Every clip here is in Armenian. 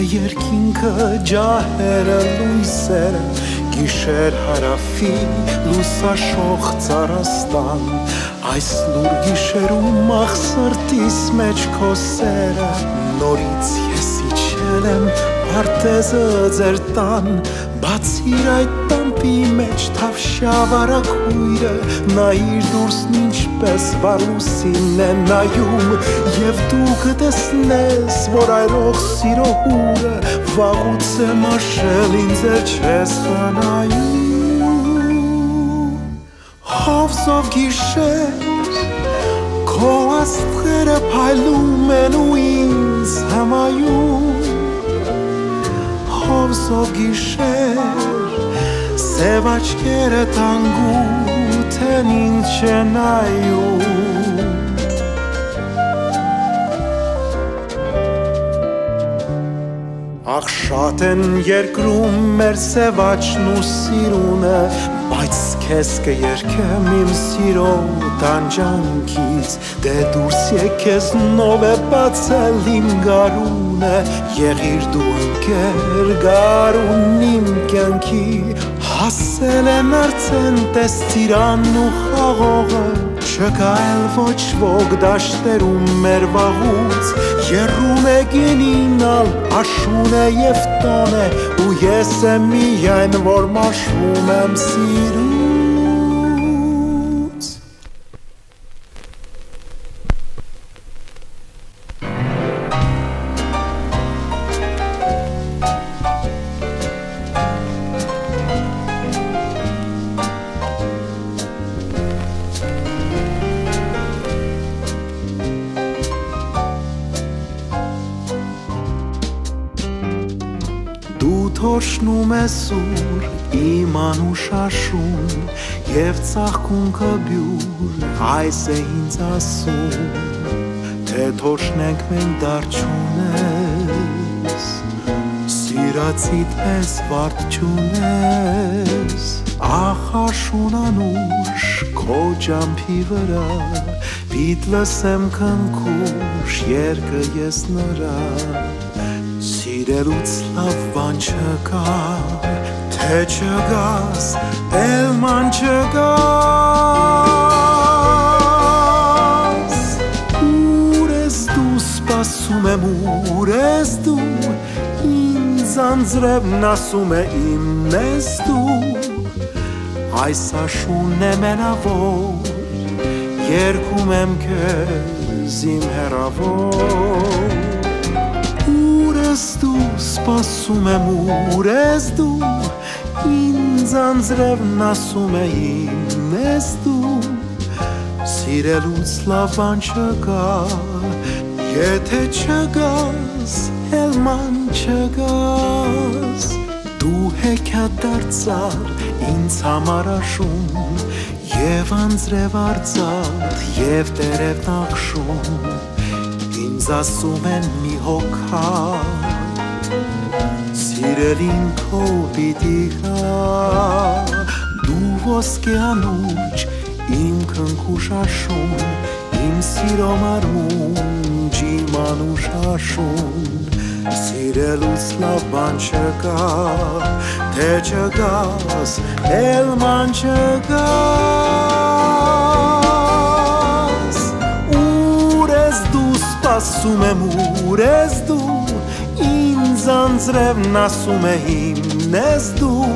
երկինքը ջահերը լույսերը Գիշեր հարավի լուսաշող ծառաստան Այս լուր գիշերում ախ սրտիս մեջ քո սերը Նորից ես իջել եմ պարտեզը ձեր տան Բացիր այդ տամպի մեջ թավշյավարակ հույրը Նայիր դուրսն ինչպես վար լուսին է նայում Եվ դու կտեսնես, որ այրող սիրո հուրը Վաղուց է մաշել ինձ է չես խնայում Հովսով գիշեր, քո աստղերը փայլում են ու ինձ հմայում Հովսով գիշեր, սև աչքերը տանգութ են ինձ չնայում Ախ շատ են երկրում մեր սև աչքն ու սիրունը Բայց քեզ կերքեմ իմ սիրո տանջանքից Դե դուրս եկես նով է բացել իմ գարունը Եղիր դու ընկեր գարուն իմ կյանքի Հասել են արդեն տեսցիրանն ու խաղողը Չկա էլ ոչ ոք դաշտերում մեր վաղուց Եռում է գինինալ, աշուն է և տոն է Ու ես եմ միայն, որ մաշվում եմ սիրուց Թոշնում է սուր իմ անուշաշուն Եվ ծաղկուն կբյուր այս է ինձ ասում Թե թոշնենք մենք դար չունես Սիրացիդ պես վարդ չունես Ախաշուն անուշ քո ջամփի վրա Պիտ լսեմ քնքուշ երկը ես նրա Սիրելուց լավ բան չկա, թե չգաս, էլ ման չգաս Ուր ես դու սպասում եմ, ուր ես դու Ինձ անձրևն ասում է իմն ես դու Այս աշունն է մենավոր, երգում եմ քեզ իմ հեռավոր Դու սպասում եմ ուր ես դու Ինձ անձրևն ասում է իմն ես դու Սիրելուց լավ բան չկա Եթե չգաս, էլ ման չգաս Դու հեքիաթ դարձար ինձ համար աշուն Եվ անձրև արծաթ և տերև նախշում Ինձ ասում են մի հոգա Սիրելին քո պիտի գա Դու ոսկե անուջ իմ քնքուշ աշուն Իմ սիրո մարմունջ իմ անուշ աշուն Սիրելուց լավ բան չկա Թե չգաս, էլ ման չգաս Ուր ես դու սպասում եմ ուր ես դու Ինձ անձրևն ասում է իմն ես դու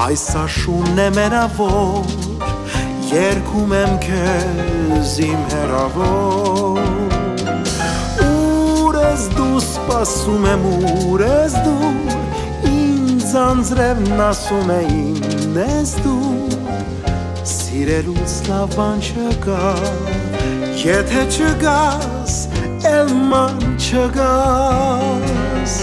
Այս աշունն է մենավոր Երգում եմ քեզ իմ հեռավոր Ուր ես դու սպասում եմ ուր ես դու Ինձ անձրևն ասում է իմն ես դու Սիրելուց լավ բան չկա Եթե չգաս, էլ ման չգաս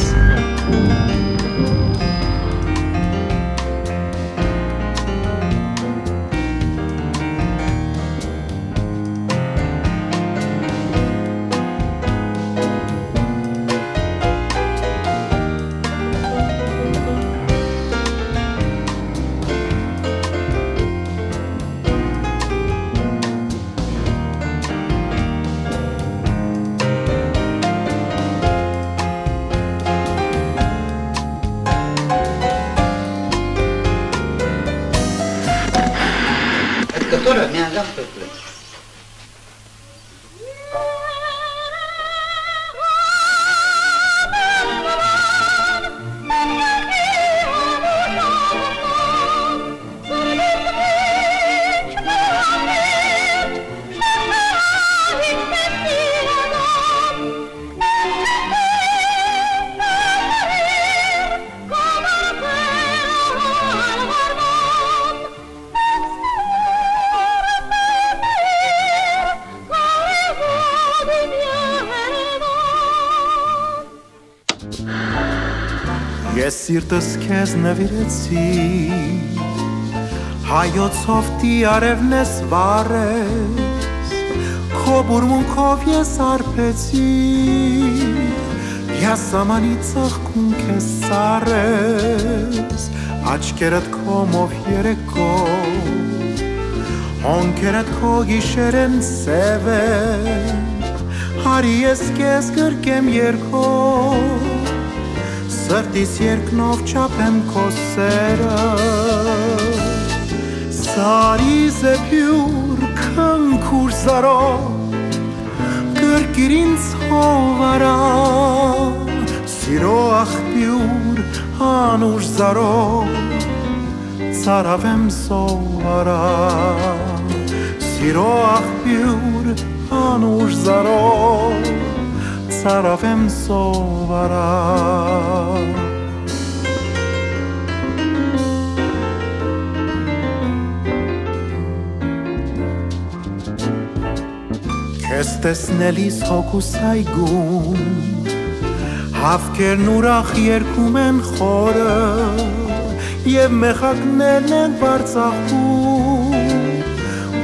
Դուրը մի անգամ փոքրեց։ Ես սիրտս քեզ նվիրեցի հայոցով տիարևն ես վարես քո բուրմունքով ես արփեցի յասամանի ծաղկուն քեզ սարես աչքերդ քո մով երեկո հոնքերդ քո գիշեր են սևեր հարի ես քեզ գրկեմ երգով Սրտիս երկնով չապեմ քո սերը Սարիզ է փյուր քնքուր զարով Գրկիր ինձ հովարա Սիրո աղբյուր անուշ զարով Ծարավեմ սովարա Սիրո աղբյուր անուշ զարով Ծարավեմ սովարա Քեզ տեսնելիս հոգուս այգում Հավքերն ուրախ երգում են խորը Եվ մեխակներն են բարձաղում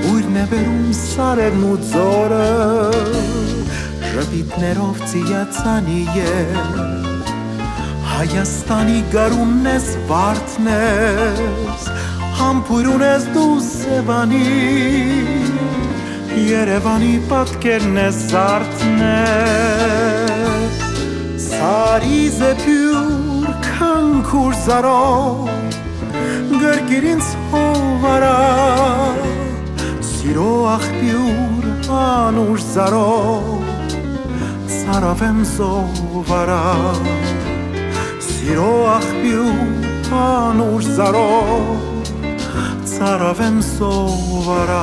Բույրն է բերում սարերն ու ձորը Ժպիտներով ծիացանի ես Հայաստանի գարունն ես վարդն ես Համբույրուն ես դու սևանի Երևանի պատկերն ես զարդն ես Սարիզ է փյուր քնքուր զարով Գրկիր ինձ հովարա Սիրո աղբյուր անուշ զարով Ծարավեմ սովարա Սիրո աղբյուր անուշ զարով Ծարավեմ սովարա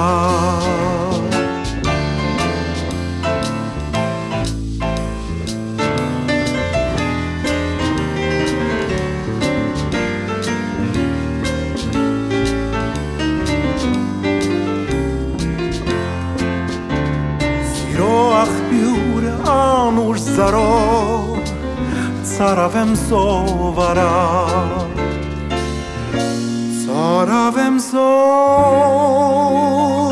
Սիրո աղբյուր անուշ զարով Ծարավեմ սովարա Ծարավեմ սովարա